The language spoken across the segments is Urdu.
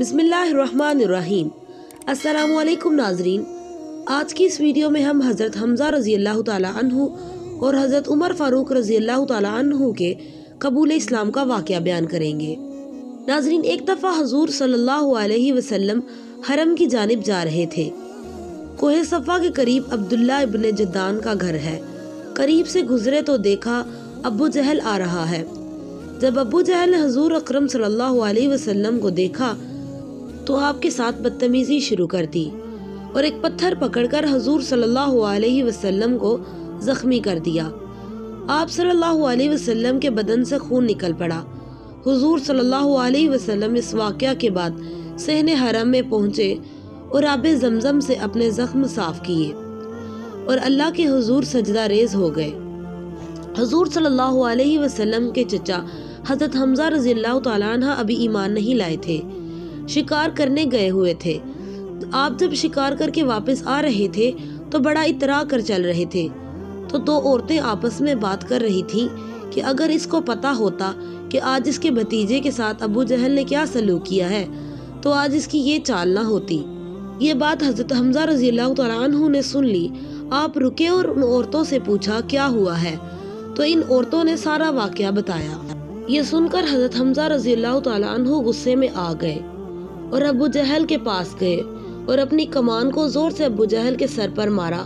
بسم اللہ الرحمن الرحیم۔ السلام علیکم ناظرین، آج کی اس ویڈیو میں ہم حضرت حمزہ رضی اللہ تعالیٰ عنہ اور حضرت عمر فاروق رضی اللہ تعالیٰ عنہ کے قبول اسلام کا واقعہ بیان کریں گے۔ ناظرین، ایک دفعہ حضور صلی اللہ علیہ وسلم حرم کی جانب جا رہے تھے۔ کوہ صفا کے قریب عبداللہ ابن جدعان کا گھر ہے۔ قریب سے گزرے تو دیکھا ابو جہل آ رہا ہے۔ جب ابو جہل نے حضور اکرم صلی اللہ علیہ وسلم کو دیکھا تو آپ کے ساتھ بدتمیزی شروع کر دی اور ایک پتھر پکڑ کر حضور صلی اللہ علیہ وسلم کو زخمی کر دیا۔ آپ صلی اللہ علیہ وسلم کے بدن سے خون نکل پڑا۔ حضور صلی اللہ علیہ وسلم اس واقعہ کے بعد صحن حرم میں پہنچے اور آب زمزم سے اپنے زخم صاف کیے اور اللہ کے حضور سجدہ ریز ہو گئے۔ حضور صلی اللہ علیہ وسلم کے چچا حضرت حمزہ رضی اللہ تعالیٰ عنہ ابھی ایمان نہیں لائے تھے، شکار کرنے گئے ہوئے تھے۔ آپ جب شکار کر کے واپس آ رہے تھے تو بڑا اترا کر چل رہے تھے، تو دو عورتیں آپس میں بات کر رہی تھیں کہ اگر اس کو پتا ہوتا کہ آج اس کے بھتیجے کے ساتھ ابو جہل نے کیا سلوک کیا ہے تو آج اس کی یہ چال نہ ہوتی۔ یہ بات حضرت حمزہ رضی اللہ تعالیٰ عنہ نے سن لی۔ آپ رکے اور ان عورتوں سے پوچھا کیا ہوا ہے، تو ان عورتوں نے سارا واقعہ بتایا۔ یہ سن کر حضرت حمزہ رضی اللہ تعالیٰ عنہ غصے میں آ گئے اور ابو جہل کے پاس گئے اور اپنی کمان کو زور سے ابو جہل کے سر پر مارا،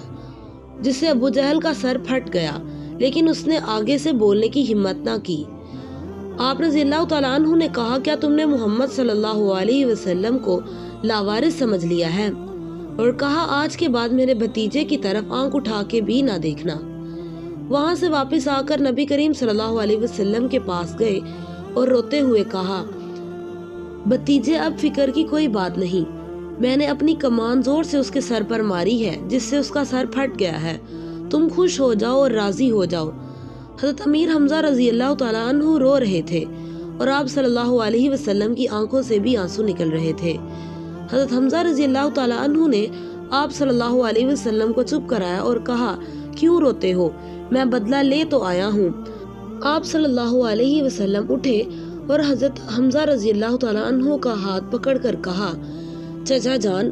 جس سے ابو جہل کا سر پھٹ گیا، لیکن اس نے آگے سے بولنے کی ہمت نہ کی۔ آپ رضی اللہ تعالیٰ عنہ نے کہا کیا تم نے محمد صلی اللہ علیہ وسلم کو لاوارث سمجھ لیا ہے، اور کہا آج کے بعد میرے بھتیجے کی طرف آنکھ اٹھا کے بھی نہ دیکھنا۔ وہاں سے واپس آ کر نبی کریم صلی اللہ علیہ وسلم کے پاس گئے اور روتے ہوئے کہا بھتیجے اب فکر کی کوئی بات نہیں، میں نے اپنی کمان زور سے اس کے سر پر ماری ہے جس سے اس کا سر پھٹ گیا ہے، تم خوش ہو جاؤ اور راضی ہو جاؤ۔ حضرت امیر حمزہ رضی اللہ تعالیٰ عنہ رو رہے تھے اور آپ صلی اللہ علیہ وسلم کی آنکھوں سے بھی آنسو نکل رہے تھے۔ حضرت حمزہ رضی اللہ تعالیٰ عنہ نے آپ صلی اللہ علیہ وسلم کو چپ کرایا اور کہا کیوں روتے ہو، میں بدلہ لے تو آیا ہوں۔ آپ صلی اللہ علیہ وسلم اٹھے اور حضرت حمزہ رضی اللہ تعالیٰ عنہ کا ہاتھ پکڑ کر کہا چچا جان،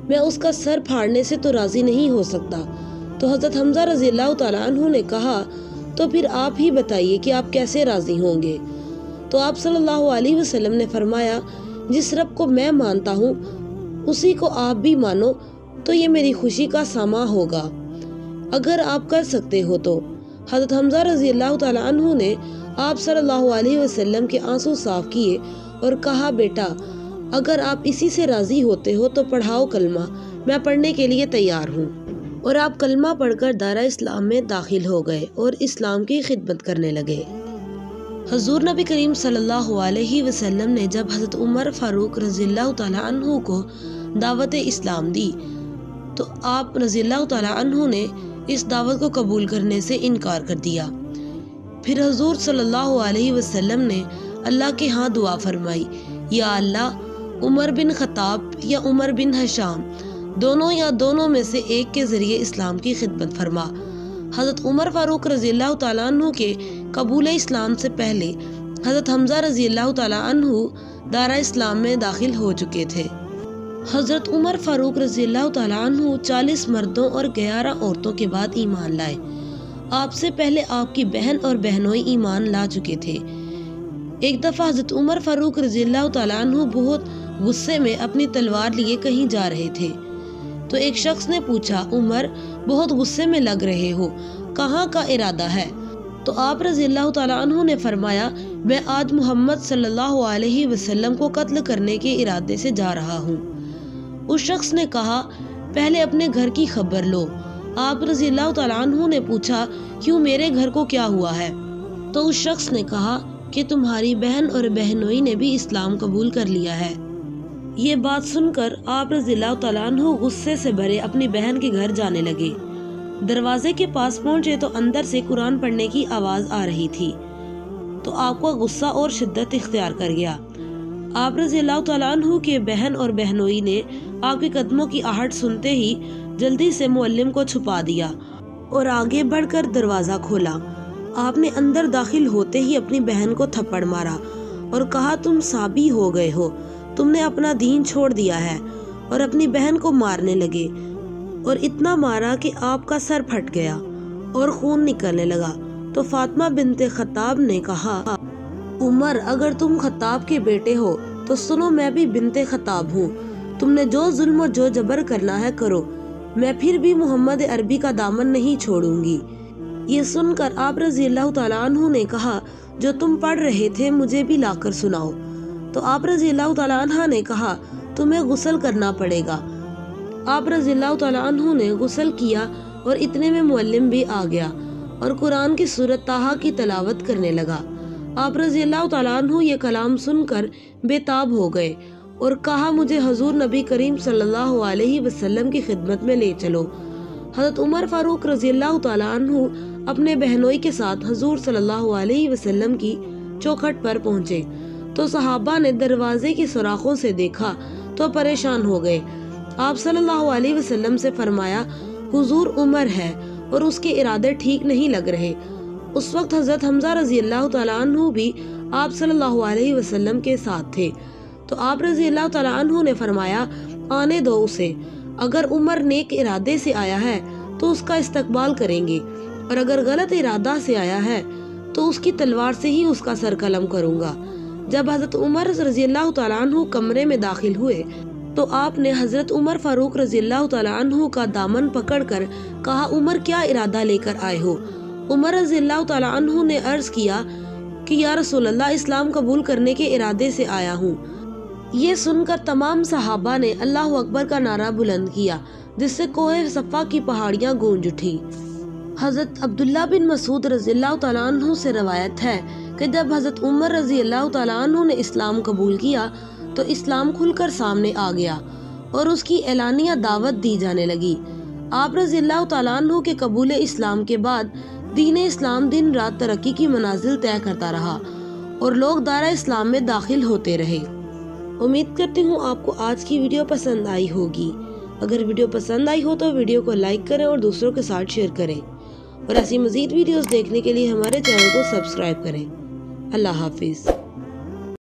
میں اس کا سر پھاڑنے سے تو راضی نہیں ہو سکتا۔ تو حضرت حمزہ رضی اللہ تعالیٰ عنہ نے کہا تو پھر آپ ہی بتائیے کہ آپ کیسے راضی ہوں گے۔ تو آپ صلی اللہ علیہ وسلم نے فرمایا جس رب کو میں مانتا ہوں اسی کو آپ بھی مانو تو یہ میری خوشی کا سامان ہوگا، اگر آپ کر سکتے ہو تو۔ حضرت حمزہ رضی اللہ تعالیٰ عنہ نے آپ صلی اللہ علیہ وسلم کے آنسو صاف کیے اور کہا بیٹا اگر آپ اسی سے راضی ہوتے ہو تو پڑھاؤ کلمہ، میں پڑھنے کے لیے تیار ہوں۔ اور آپ کلمہ پڑھ کر دارہ اسلام میں داخل ہو گئے اور اسلام کی خدمت کرنے لگے۔ حضور نبی کریم صلی اللہ علیہ وسلم نے جب حضرت عمر فاروق رضی اللہ تعالیٰ عنہ کو دعوت اسلام دی تو آپ رضی اللہ تعالیٰ عنہ نے اس دعوت کو قبول کرنے سے انکار کر دیا۔ پھر حضور صلی اللہ علیہ وسلم نے اللہ کے ہاں دعا فرمائی یا اللہ عمر بن خطاب یا عمر بن ہشام دونوں یا دونوں میں سے ایک کے ذریعے اسلام کی خدمت فرما۔ حضرت عمر فاروق رضی اللہ تعالیٰ عنہ کے قبول اسلام سے پہلے حضرت حمزہ رضی اللہ تعالیٰ عنہ دارہ اسلام میں داخل ہو چکے تھے۔ حضرت عمر فاروق رضی اللہ تعالیٰ عنہ 40 مردوں اور 11 عورتوں کے بعد ایمان لائے۔ آپ سے پہلے آپ کی بہن اور بہنوئی ایمان لا چکے تھے۔ ایک دفعہ حضرت عمر فاروق رضی اللہ تعالیٰ عنہ بہت غصے میں اپنی تلوار لیے کہیں جا رہے تھے، تو ایک شخص نے پوچھا عمر بہت غصے میں لگ رہے ہو، کہاں کا ارادہ ہے؟ تو آپ رضی اللہ تعالیٰ عنہ نے فرمایا میں آج محمد صلی اللہ علیہ وسلم کو قتل کرنے کے ارادے سے جا رہا ہوں۔ اس شخص نے کہا پہلے اپنے گھر کی خبر لو۔ آپ رضی اللہ تعالیٰ عنہ نے پوچھا کیوں، میرے گھر کو کیا ہوا ہے؟ تو اس شخص نے کہا کہ تمہاری بہن اور بہنوئی نے بھی اسلام قبول کر لیا ہے۔ یہ بات سن کر آپ رضی اللہ تعالیٰ عنہ غصے سے بھرے اپنی بہن کے گھر جانے لگے۔ دروازے کے پاس پہنچے تو اندر سے قرآن پڑھنے کی آواز آ رہی تھی، تو آپ کو غصہ اور شدت اختیار کر گیا۔ آپ رضی اللہ تعالیٰ عنہ کے بہن اور بہنوئی نے آپ کے قدموں کی آہٹ سنتے ہی جلدی سے معلم کو چھپا دیا اور آگے بڑھ کر دروازہ کھولا۔ آپ نے اندر داخل ہوتے ہی اپنی بہن کو تھپڑ مارا اور کہا تم صابی ہو گئے ہو، تم نے اپنا دین چھوڑ دیا ہے اور اپنی بہن کو مارنے لگے اور اتنا مارا کہ آپ کا سر پھٹ گیا اور خون نکلنے لگا۔ تو فاطمہ بنت خطاب نے کہا، عمر اگر تم خطاب کے بیٹے ہو تو سنو، میں بھی بنت خطاب ہوں، تم نے جو ظلم اور جو جبر کرنا ہے کرو، میں پھر بھی محمد عربی کا دامن نہیں چھوڑوں گی۔ یہ سن کر آپ رضی اللہ تعالیٰ عنہ نے کہا، جو تم پڑھ رہے تھے مجھے بھی لا کر سناؤ۔ تو آپ رضی اللہ تعالیٰ عنہ نے کہا، تمہیں غسل کرنا پڑے گا۔ آپ رضی اللہ تعالیٰ عنہ نے غسل کیا اور اتنے میں معلم بھی آ گیا اور قرآن کی سورۃ طٰہٰ کی تلاوت کرنے لگا۔ آپ رضی اللہ تعالیٰ عنہ یہ کلام سن کر بے تاب ہو گئے اور کہا، مجھے حضور نبی کریم صلی اللہ علیہ وسلم کی خدمت میں لے چلو۔ حضرت عمر فاروق رضی اللہ تعالیٰ عنہ اپنے بہنوئی کے ساتھ حضور صلی اللہ علیہ وسلم کی چوکھٹ پر پہنچے تو صحابہ نے دروازے کی سوراخوں سے دیکھا تو پریشان ہو گئے۔ آپ صلی اللہ علیہ وسلم سے فرمایا، حضور عمر ہے اور اس کے ارادے ٹھیک نہیں لگ رہے۔ اس وقت حضرت حمزہ رضی اللہ تعالیٰ عنہ بھی آپ صلی اللہ علیہ وسلم کے ساتھ تھے۔ تو آپ رضی اللہ تعالیٰ عنہ نے فرمایا، آنے دو اسے، اگر عمر نیک ارادے سے آیا ہے تو اس کا استقبال کریں گے، اور اگر غلط ارادہ سے آیا ہے تو اس کی تلوار سے ہی اس کا سر قلم کروں گا۔ جب حضرت عمر رضی اللہ تعالیٰ عنہ کمرے میں داخل ہوئے تو آپ نے حضرت عمر فاروق رضی اللہ تعالیٰ عنہ کا دامن پکڑ کر کہا، عمر کیا ارادہ لے کر آئے ہو؟ عمر رضی اللہ تعالیٰ عنہ نے عرض کیا کہ یا رسول اللہ، اسلام قبول کرنے کے ارادے سے آیا ہوں۔ یہ سن کر تمام صحابہ نے اللہ اکبر کا نعرہ بلند کیا، جس سے کوہ صفا کی پہاڑیاں گونج اٹھیں۔ حضرت عبداللہ بن مسعود رضی اللہ تعالیٰ عنہ سے روایت ہے کہ جب حضرت عمر رضی اللہ تعالیٰ عنہ نے اسلام قبول کیا تو اسلام کھل کر سامنے آ گیا اور اس کی اعلانیہ دعوت دی جانے لگی۔ آپ رضی اللہ تعالیٰ عنہ کے قبول اسلام کے بعد دین اسلام دن رات ترقی کی منازل طے کرتا رہا اور لوگ دائرہ اسلام میں داخل ہوتے رہے۔ امید کرتی ہوں آپ کو آج کی ویڈیو پسند آئی ہوگی۔ اگر ویڈیو پسند آئی ہو تو ویڈیو کو لائک کریں اور دوسروں کے ساتھ شیئر کریں، اور ایسی مزید ویڈیوز دیکھنے کے لیے ہمارے چینل کو سبسکرائب کریں۔ اللہ حافظ۔